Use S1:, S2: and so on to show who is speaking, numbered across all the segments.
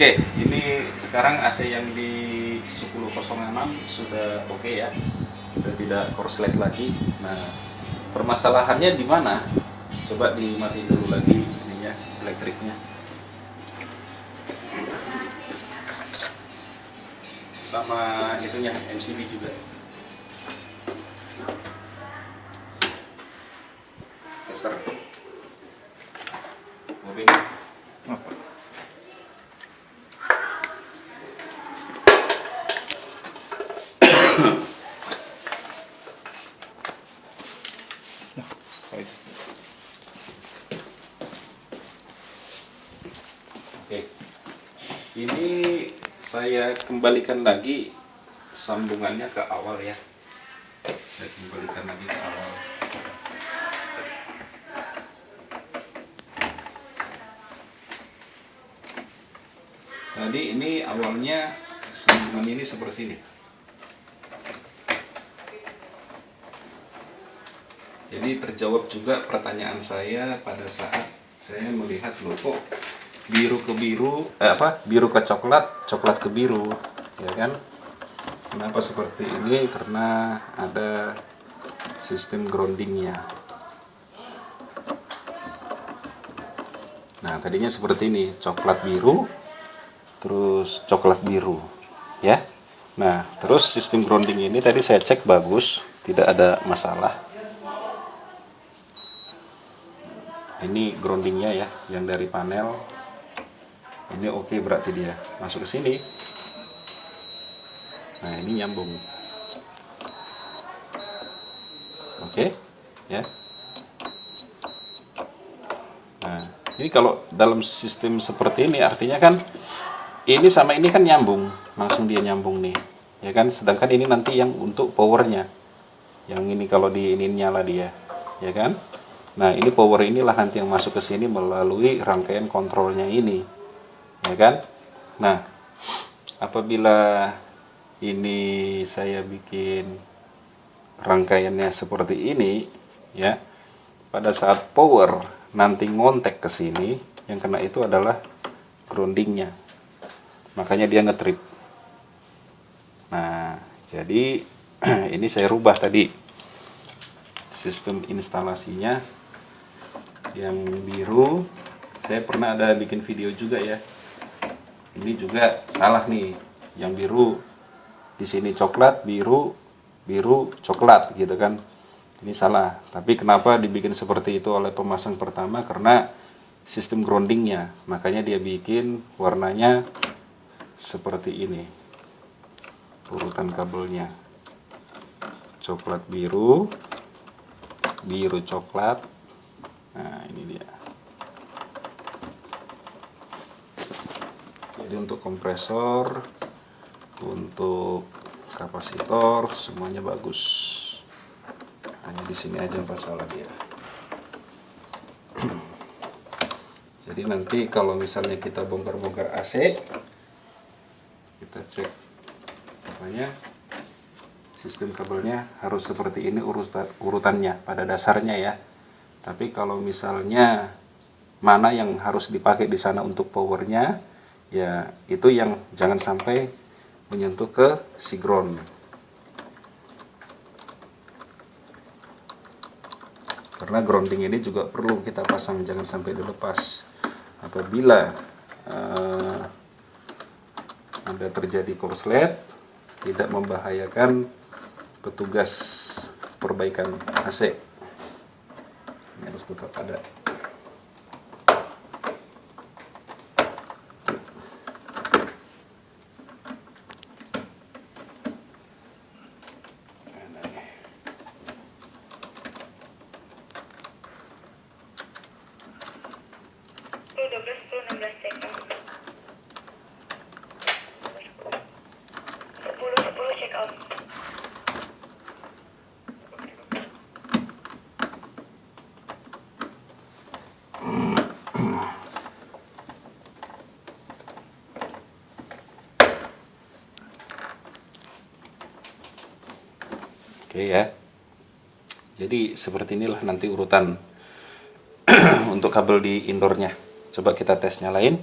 S1: Oke, ini sekarang AC yang di 1006 sudah oke ya, sudah tidak korslet lagi. Nah, permasalahannya di mana? Coba dimati dulu lagi ininya, elektriknya. Sama itunya, MCB juga. Tester. Mobil. Oke, ini saya kembalikan lagi sambungannya ke awal ya. Saya kembalikan lagi ke awal. Tadi ini awalnya sambungan ini seperti ini. Jadi terjawab juga pertanyaan saya pada saat saya melihat loh kok biru ke biru, biru ke coklat, coklat ke biru, ya kan? Kenapa seperti ini? Karena ada sistem groundingnya. Nah, tadinya seperti ini, coklat biru, terus coklat biru, ya. Nah, terus sistem grounding ini tadi saya cek bagus, tidak ada masalah. Ini groundingnya ya, yang dari panel. Ini oke, berarti dia masuk ke sini. Nah, ini nyambung. Oke, ya. Nah, ini kalau dalam sistem seperti ini artinya kan ini sama ini kan nyambung, langsung dia nyambung nih, ya kan? Sedangkan ini nanti yang untuk powernya, yang ini kalau di ini nyala dia, ya kan? Nah, ini power inilah nanti yang masuk ke sini melalui rangkaian kontrolnya ini, ya kan? Nah, apabila ini saya bikin rangkaiannya seperti ini, ya, pada saat power nanti ngontek ke sini, yang kena itu adalah groundingnya, makanya dia ngetrip. Nah, jadi ini saya rubah tadi sistem instalasinya. Yang biru saya pernah ada bikin video juga ya. Ini juga salah nih, yang biru di sini coklat, biru, biru, coklat gitu kan. Ini salah. Tapi kenapa dibikin seperti itu oleh pemasang pertama? Karena sistem groundingnya, makanya dia bikin warnanya seperti ini. Urutan kabelnya coklat biru, biru coklat. Nah, ini dia. Jadi untuk kompresor, untuk kapasitor semuanya bagus. Hanya di sini aja masalah dia. Jadi nanti kalau misalnya kita bongkar-bongkar AC, kita cek namanya sistem kabelnya harus seperti ini urutannya pada dasarnya ya. Tapi kalau misalnya mana yang harus dipakai di sana untuk powernya, ya itu yang jangan sampai menyentuh ke si ground. Karena grounding ini juga perlu kita pasang, jangan sampai dilepas. Apabila ada terjadi korslet, tidak membahayakan petugas perbaikan AC. Ini harus tetap ada. Oke ya. Jadi seperti inilah nanti urutan untuk kabel di indoornya. Coba kita tes nyalain.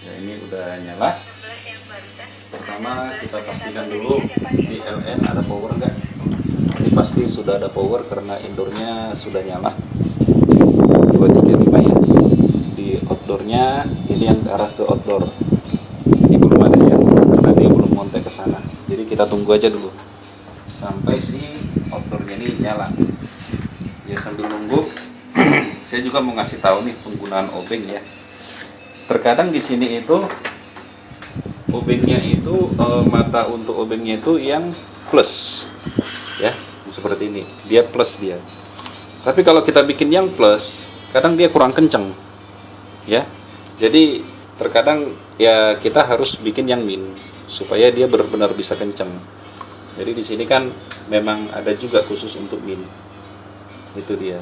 S1: Ya, ini udah nyala. Pertama kita pastikan dulu di LN ada power enggak. Ini pasti sudah ada power karena indoornya sudah nyala 235 ya. Di outdoornya ini yang arah ke outdoor ini belum ada ya, karena dia belum kontak ke sana. Jadi kita tunggu aja dulu sampai si outdoornya ini nyala. Ya, sambil nunggu saya juga mau ngasih tahu nih penggunaan obeng ya. Terkadang di sini itu obengnya itu mata untuk obengnya itu yang plus ya, seperti ini dia plus dia. Tapi kalau kita bikin yang plus kadang dia kurang kenceng ya, jadi terkadang ya kita harus bikin yang min supaya dia benar-benar bisa kenceng. Jadi di sini kan memang ada juga khusus untuk min. Itu dia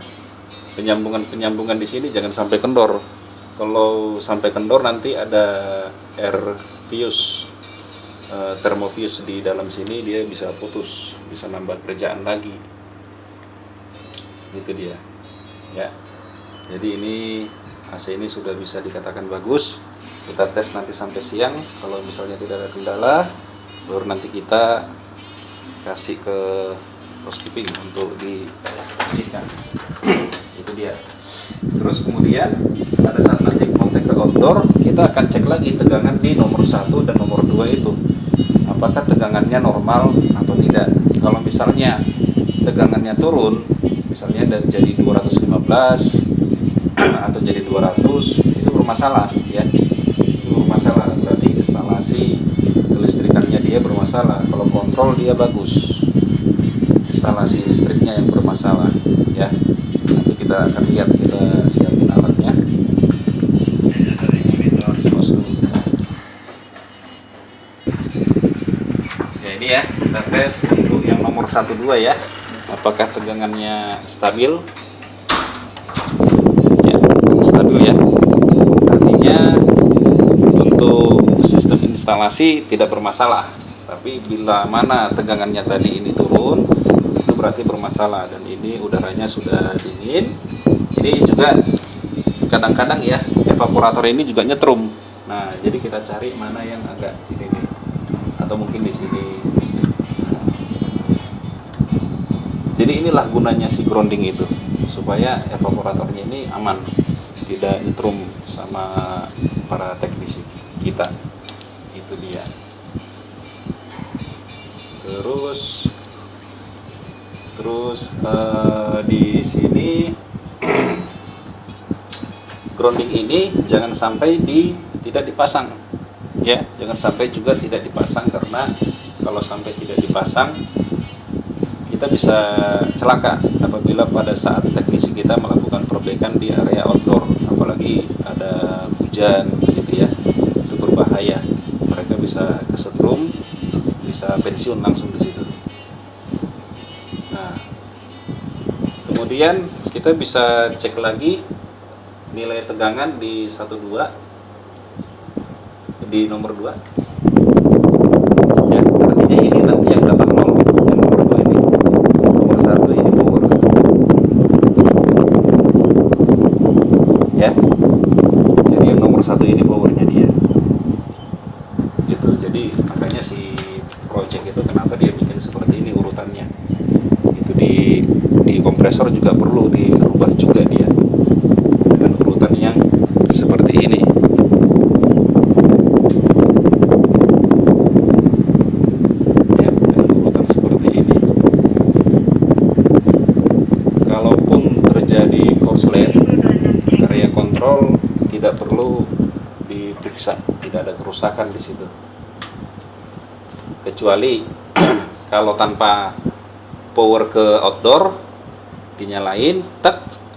S1: penyambungan di sini jangan sampai kendor. Kalau sampai kendor nanti ada air fuse, thermofuse di dalam sini, dia bisa putus, bisa nambah kerjaan lagi. Itu dia ya. Jadi ini AC ini sudah bisa dikatakan bagus. Kita tes nanti sampai siang. Kalau misalnya tidak ada kendala, baru nanti kita kasih ke housekeeping untuk dibersihkan. Itu dia. Terus kemudian pada saat nanti kontak ke outdoor, kita akan cek lagi tegangan di nomor 1 dan nomor 2 itu. Apakah tegangannya normal atau tidak. Kalau misalnya tegangannya turun, misalnya dari jadi 215 atau jadi 200, itu bermasalah ya. Itu bermasalah, berarti instalasi kelistrikannya dia bermasalah. Kalau kontrol dia bagus, instalasi listriknya yang bermasalah ya. Nanti kita akan lihat, kita siapin alatnya. Ya, ini ya kita tes untuk yang nomor 1 2 ya, apakah tegangannya stabil ya. Stabil ya, artinya untuk sistem instalasi tidak bermasalah. Tapi bila mana tegangannya tadi ini turun, itu berarti bermasalah. Dan ini udaranya sudah dingin. Ini juga kadang-kadang ya evaporator ini juga nyetrum. Nah, jadi kita cari mana yang agak ini nih, atau mungkin di sini. Jadi inilah gunanya si grounding itu, supaya evaporatornya ini aman, tidak nyetrum sama para teknisi kita. Itu dia. Terus di sini grounding ini jangan sampai tidak dipasang ya, jangan sampai juga tidak dipasang, karena kalau sampai tidak dipasang kita bisa celaka apabila pada saat teknisi kita melakukan perbaikan di area outdoor, apalagi ada hujan gitu ya. Itu berbahaya, mereka bisa kesetrum, bisa pensiun langsung di situ. Nah, kemudian kita bisa cek lagi nilai tegangan di 12 di nomor 2 ya, artinya ini nanti yang dapat 0, yang nomor 2 ini. Nomor 1 ini power ya, jadi yang nomor 1 ini powernya dia gitu. Jadi makanya si project itu kenapa dia bikin seperti ini urutannya. Itu di kompresor juga perlu dirubah juga dia dengan urutan yang seperti ini ya, dengan urutan seperti ini. Kalaupun terjadi korslet, area kontrol tidak perlu diperiksa, tidak ada kerusakan di situ, kecuali kalau tanpa power ke outdoor dinyalain,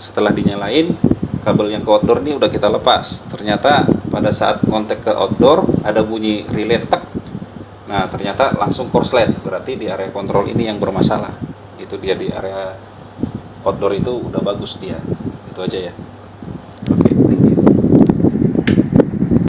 S1: setelah dinyalain kabel yang ke outdoor ini udah kita lepas, ternyata pada saat kontak ke outdoor ada bunyi relay nah ternyata langsung korslet, berarti di area kontrol ini yang bermasalah. Itu dia, di area outdoor itu udah bagus dia. Itu aja ya.